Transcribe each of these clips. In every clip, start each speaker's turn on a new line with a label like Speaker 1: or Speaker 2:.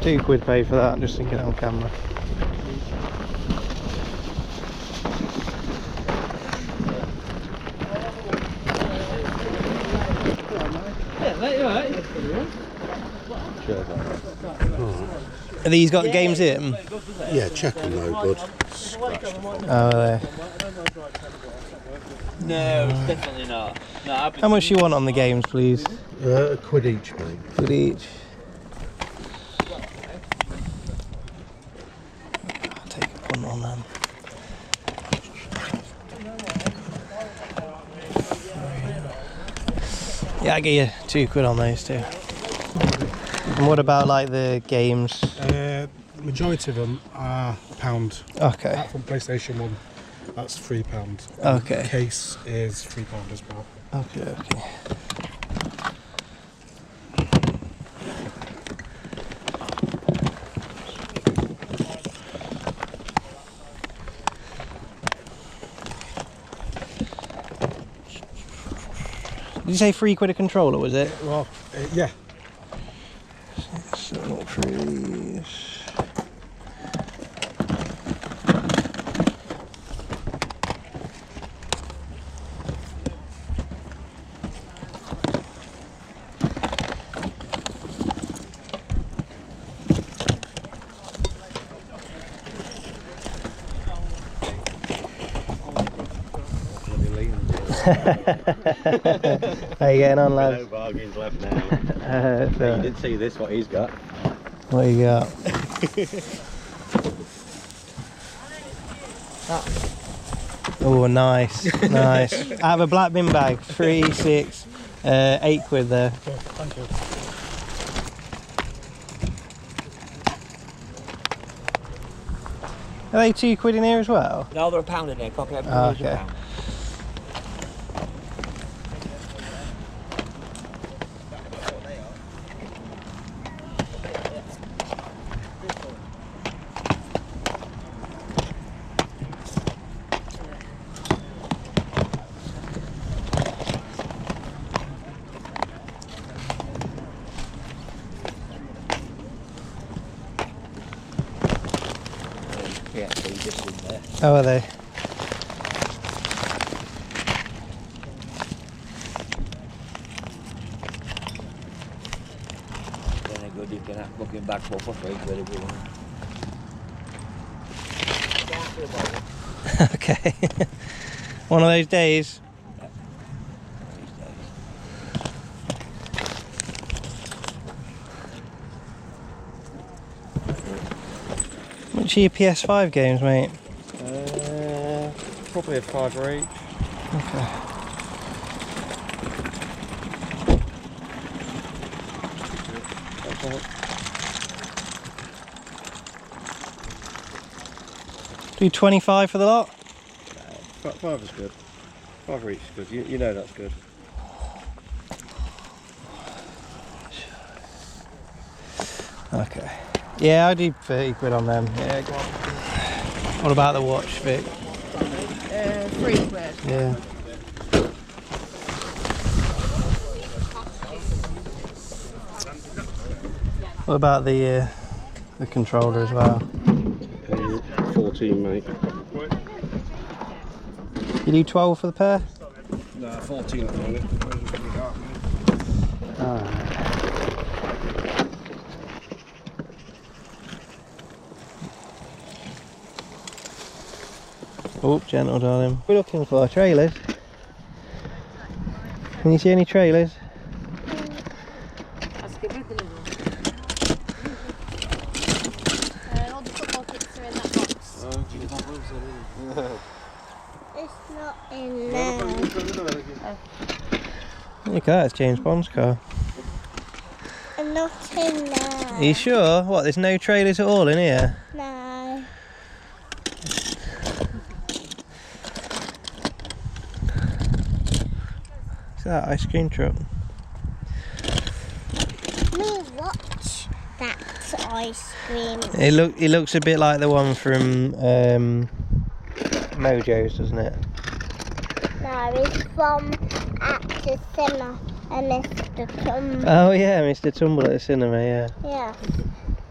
Speaker 1: £2 pay for that, just thinking on camera.
Speaker 2: Yeah, mate, you alright?
Speaker 1: Have these got games in?
Speaker 3: Yeah, check them though, bud.
Speaker 1: Oh, there.
Speaker 2: No, it's definitely not. No,
Speaker 1: How much do you want on the games, please?
Speaker 3: £1 each, mate.
Speaker 1: £1 each. I'll take a punt on them. Yeah, I get you £2 on those too. And what about like the games?
Speaker 3: Majority of them are £1.
Speaker 1: Okay.
Speaker 3: That from PlayStation 1, that's £3.
Speaker 1: Okay.
Speaker 3: The case is £3 as well.
Speaker 1: Okay, okay. Did you say £3 a controller, was it?
Speaker 3: Well, yeah.
Speaker 1: External trees. How you getting on, lads?
Speaker 4: No bargains left now.
Speaker 1: So
Speaker 4: You did see this, what he's got.
Speaker 1: what you got? Oh, nice, nice. I have a black bin bag, 3, 6, £8 there.
Speaker 3: Thank you.
Speaker 1: Are they £2 in here as well?
Speaker 2: No, they're £1 in there. Copy it.
Speaker 1: Oh, okay.
Speaker 2: Yeah, so you just in there.
Speaker 1: How are they?
Speaker 2: Then good, you can have looking back for free. Very good.
Speaker 1: Okay. One of those days. Which are your PS5 games, mate?
Speaker 4: Probably a £5 each.
Speaker 1: Okay. Do 25 for the lot?
Speaker 4: Five is good. £5 each is good. You know that's good.
Speaker 1: Okay. Yeah, I do £30 on them. Yeah, go on. What about the watch, Vic?
Speaker 5: £3.
Speaker 1: Yeah. What about the controller as well?
Speaker 4: 14, mate.
Speaker 1: You do 12 for the pair?
Speaker 4: No, 14 at the minute. Oh, gentle, darling. We're looking for trailers. Can you see any trailers?
Speaker 5: All the football kits are in that box. It's not in there.
Speaker 1: Look at that, it's James Bond's car.
Speaker 5: I'm not in there.
Speaker 1: Are you sure? What, there's no trailers at all in here?
Speaker 5: No.
Speaker 1: Is that ice cream truck?
Speaker 5: No, watch that ice cream.
Speaker 1: It looks a bit like the one from Mojo's, doesn't it?
Speaker 5: No, it's from at the cinema and Mr. Tumble.
Speaker 1: Oh yeah, Mr. Tumble at the cinema, yeah.
Speaker 5: Yeah.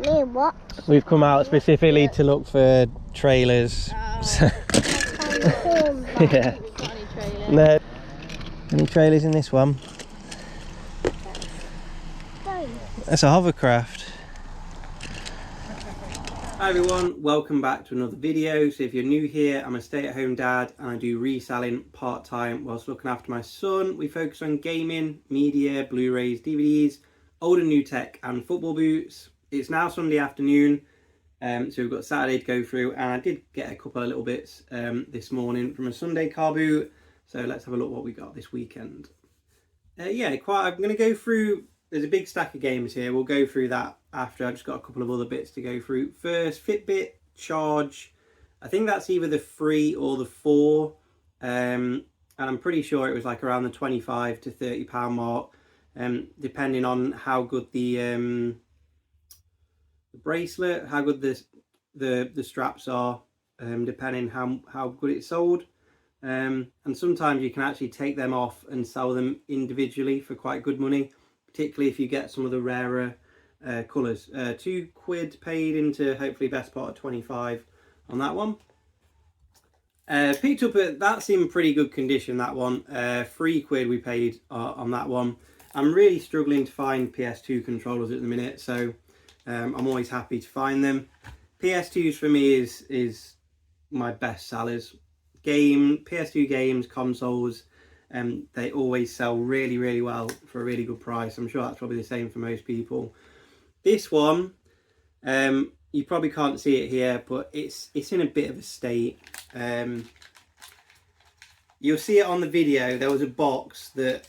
Speaker 5: Me what?
Speaker 1: We've come out specifically to look for trailers. Yeah. No. Any trailers in this one? That's a hovercraft. Hi everyone, welcome back to another video. So if you're new here, I'm a stay-at-home dad and I do reselling part-time whilst looking after my son. We focus on gaming, media, Blu-rays, DVDs, old and new tech and football boots. It's now Sunday afternoon, so we've got Saturday to go through, and I did get a couple of little bits this morning from a Sunday car boot. So let's have a look what we got this weekend. I'm going to go through, there's a big stack of games here. We'll go through that after. I've just got a couple of other bits to go through. First, Fitbit Charge. I think that's either the 3 or the 4. And I'm pretty sure it was like around the £25 to £30 mark, depending on how good the bracelet, how good the straps are, depending how good it's sold. And sometimes you can actually take them off and sell them individually for quite good money, particularly if you get some of the rarer colours. £2 paid into hopefully best part of 25 on that one. Picked up that's in pretty good condition, that one. £3 we paid on that one. I'm really struggling to find PS2 controllers at the minute, so I'm always happy to find them. PS2s for me is my best sellers. PS2 games, consoles, they always sell really, really well for a really good price. I'm sure that's probably the same for most people. This one, you probably can't see it here, but it's in a bit of a state. You'll see it on the video. There was a box that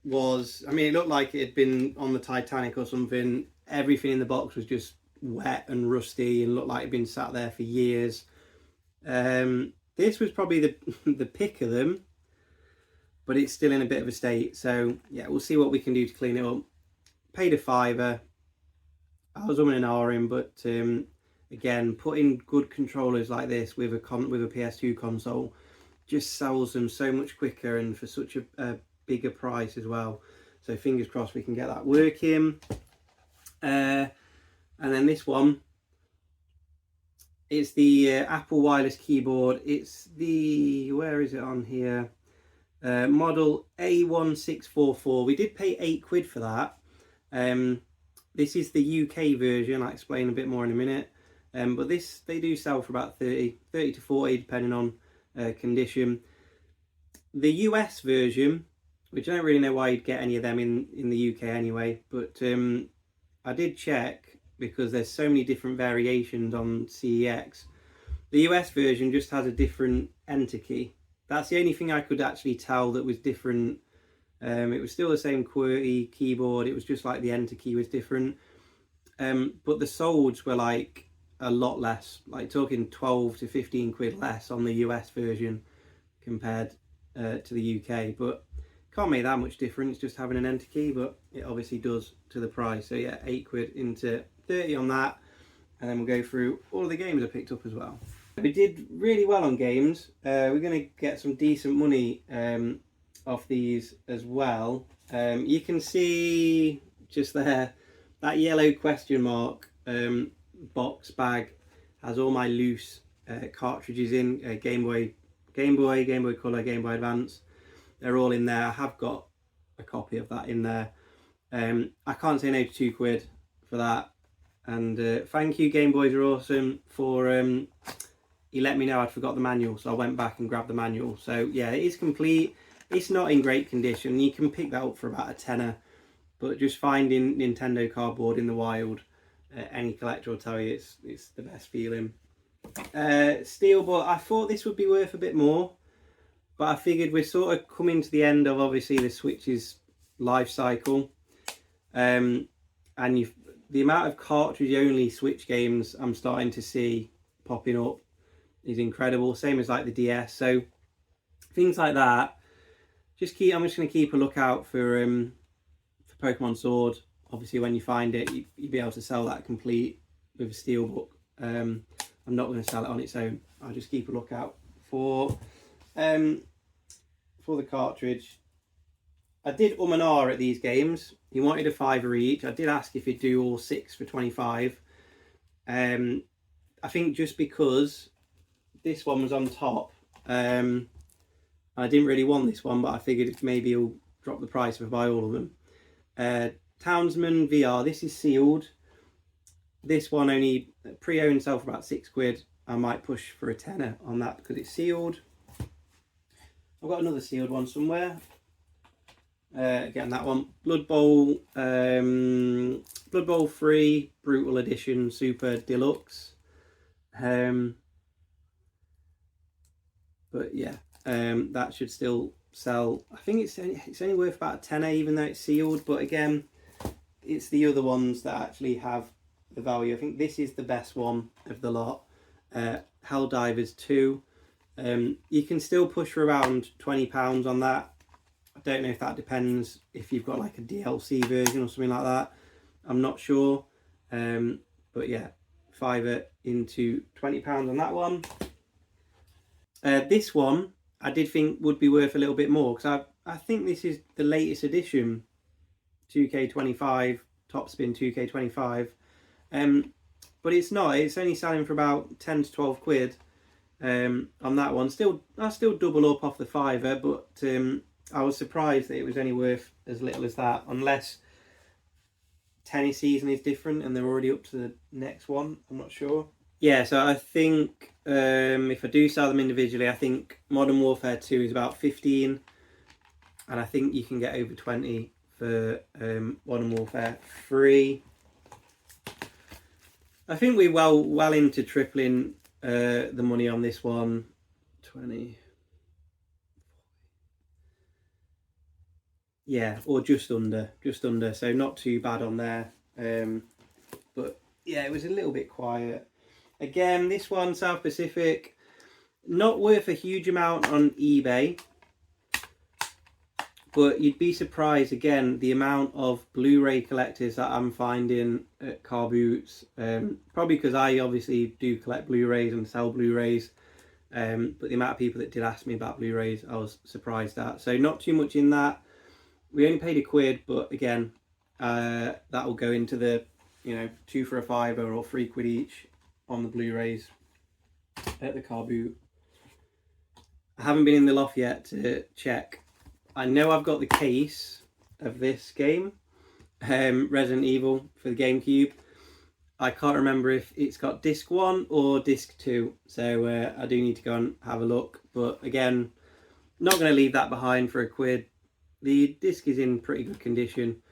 Speaker 1: was, it looked like it had been on the Titanic or something. Everything in the box was just wet and rusty and looked like it had been sat there for years. This was probably the pick of them, but it's still in a bit of a state. So yeah, we'll see what we can do to clean it up. Paid a £5. I was umming and ahhing, but again, putting good controllers like this with a PS2 console just sells them so much quicker and for such a bigger price as well. So fingers crossed we can get that working. And then this one, it's the Apple wireless keyboard. It's the, where is it on here? Model A1644. We did pay £8 for that. This is the UK version. I'll explain a bit more in a minute. But this, they do sell for about 30 to 40, depending on condition. The US version, which I don't really know why you'd get any of them in the UK anyway, but I did check because there's so many different variations on CEX. The US version just has a different enter key. That's the only thing I could actually tell that was different. It was still the same QWERTY keyboard, it was just like the enter key was different. But the solds were like a lot less, like talking 12 to 15 quid less on the US version compared to the UK. But can't make that much difference just having an enter key, but it obviously does to the price. So yeah, £8 into 30 on that, and then we'll go through all of the games I picked up as well. We did really well on games. We're going to get some decent money off these as well. You can see just there, that yellow question mark box bag has all my loose cartridges in, Game Boy Color, Game Boy Advance. They're all in there. I have got a copy of that in there. I can't say no to £2 for that. And thank you, Game Boys are awesome, for he let me know I'd forgot the manual, so I went back and grabbed the manual. So yeah, it is complete. It's not in great condition. You can pick that up for about a tenner, but just finding Nintendo cardboard in the wild, any collector will tell you it's the best feeling. Steelbook, I thought this would be worth a bit more, but I figured we're sort of coming to the end of obviously the Switch's life cycle, and the amount of cartridge only Switch games I'm starting to see popping up is incredible. Same as like the DS. So things like that. I'm just going to keep a lookout for Pokemon Sword. Obviously, when you find it, you'll be able to sell that complete with a Steelbook. I'm not going to sell it on its own. I'll just keep a lookout for the cartridge. I did and ah at these games. He wanted a £5 each. I did ask if he'd do all 6 for 25. I think just because this one was on top, I didn't really want this one, but I figured maybe it'll drop the price if I buy all of them. Townsman VR, this is sealed. This one only pre-owned sell for about £6. I might push for a tenner on that because it's sealed. I've got another sealed one somewhere. Again, that one, Blood Bowl 3 Brutal Edition Super Deluxe. But yeah, that should still sell. I think it's only worth about a tenner, even though it's sealed. But again, it's the other ones that actually have the value. I think this is the best one of the lot. Helldivers 2. You can still push for around £20 on that. I don't know if that depends if you've got like a DLC version or something like that. I'm not sure. But yeah, £5 into £20 on that one. This one I did think would be worth a little bit more because I think this is the latest edition 2K25 Topspin 2K25. But it's not. It's only selling for about 10 to 12 quid on that one. I still double up off the £5, but I was surprised that it was only worth as little as that, unless tennis season is different and they're already up to the next one. I'm not sure. Yeah, so I think if I do sell them individually, I think Modern Warfare 2 is about 15, and I think you can get over 20 for Modern Warfare 3. I think we're well into tripling the money on this one. 20. Yeah, or just under, so not too bad on there. But yeah, it was a little bit quiet. Again, this one, South Pacific, not worth a huge amount on eBay, but you'd be surprised, again, the amount of Blu-ray collectors that I'm finding at car boots. Probably because I obviously do collect Blu-rays and sell Blu-rays, but the amount of people that did ask me about Blu-rays, I was surprised at. So not too much in that. We only paid £1, but again, that will go into the, 2 for a £5 or £3 each on the Blu-rays at the car boot. I haven't been in the loft yet to check. I know I've got the case of this game, Resident Evil for the GameCube. I can't remember if it's got disc 1 or disc 2, so I do need to go and have a look. But again, not going to leave that behind for £1. The disc is in pretty good condition,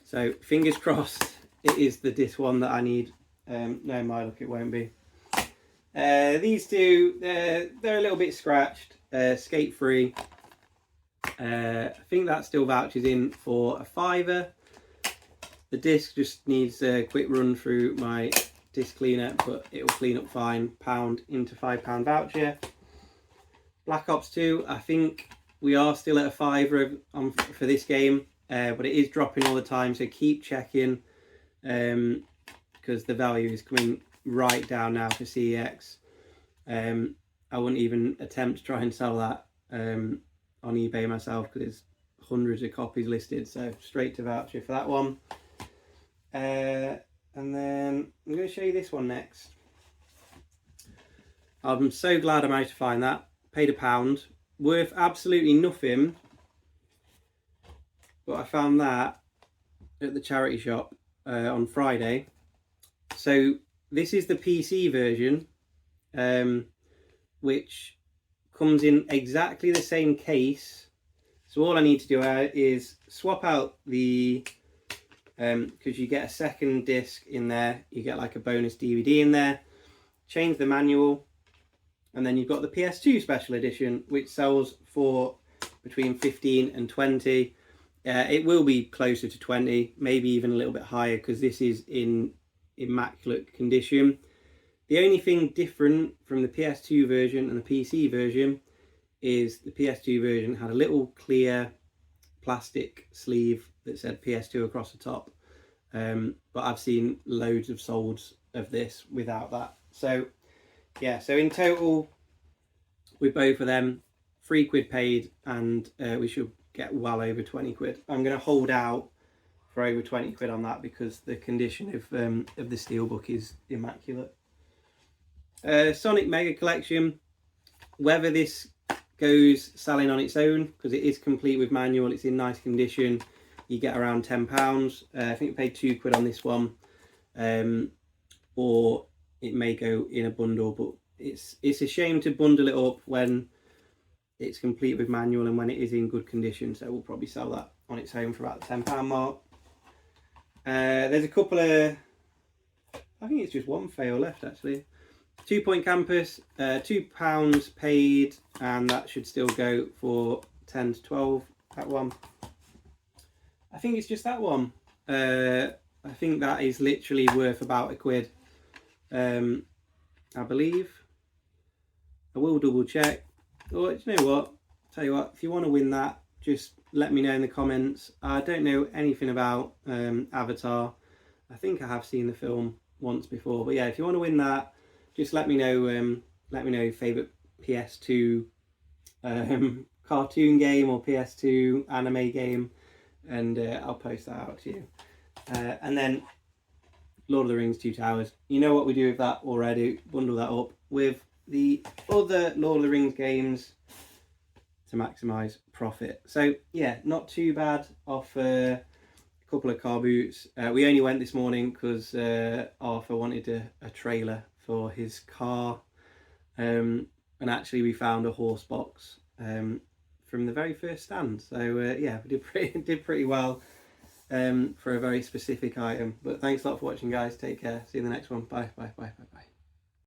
Speaker 1: so fingers crossed it is the disc 1 that I need. No, my luck, it won't be. These two, they're a little bit scratched. Skate Free. I think that still vouchers in for a £5. The disc just needs a quick run through my disc cleaner, but it will clean up fine. £1 into £5 voucher. Black Ops 2, I think we are still at a £5 for this game, but it is dropping all the time, so keep checking, because the value is coming right down now for CEX. I wouldn't even attempt to try and sell that on eBay myself because there's hundreds of copies listed, so straight to voucher for that one. And then I'm going to show you this one next. I'm so glad I managed to find that. Paid £1, worth absolutely nothing, but I found that at the charity shop on Friday. So this is the PC version, which comes in exactly the same case. So all I need to do is swap out the, because you get a second disc in there, you get like a bonus DVD in there, change the manual, and then you've got the PS2 special edition, which sells for between 15 and 20. It will be closer to 20, maybe even a little bit higher, because this is in immaculate condition. The only thing different from the PS2 version and the PC version is the PS2 version had a little clear plastic sleeve that said PS2 across the top, but I've seen loads of solds of this without that. So yeah, so in total with both of them, £3 paid, and we should get well over 20 quid. I'm going to hold out for over 20 quid on that because the condition of the steelbook is immaculate. Sonic Mega Collection. Whether this goes selling on its own, because it is complete with manual, it's in nice condition, you get around £10. I think we paid £2 on this one, or it may go in a bundle, but it's a shame to bundle it up when it's complete with manual and when it is in good condition, so we'll probably sell that on its own for about the £10 mark. There's a couple of, I think it's just one fail left actually. 2 Point Campus, £2 paid, and that should still go for 10 to 12, that one. I think it's just that one. I think that is literally worth about £1, I believe. I will double check. Or, do you know what? Tell you what, if you want to win that, just let me know in the comments. I don't know anything about Avatar. I think I have seen the film once before, but yeah, if you want to win that, just let me know. Let me know your favourite PS2 cartoon game or PS2 anime game, and I'll post that out to you. And then Lord of the Rings 2 Towers. You know what we do with that already. Bundle that up with the other Lord of the Rings games to maximise profit. So yeah, not too bad off a couple of car boots. We only went this morning because Arthur wanted a trailer for his car, and actually we found a horse box from the very first stand. So yeah, we did pretty well for a very specific item. But thanks a lot for watching, guys. Take care. See you in the next one. Bye.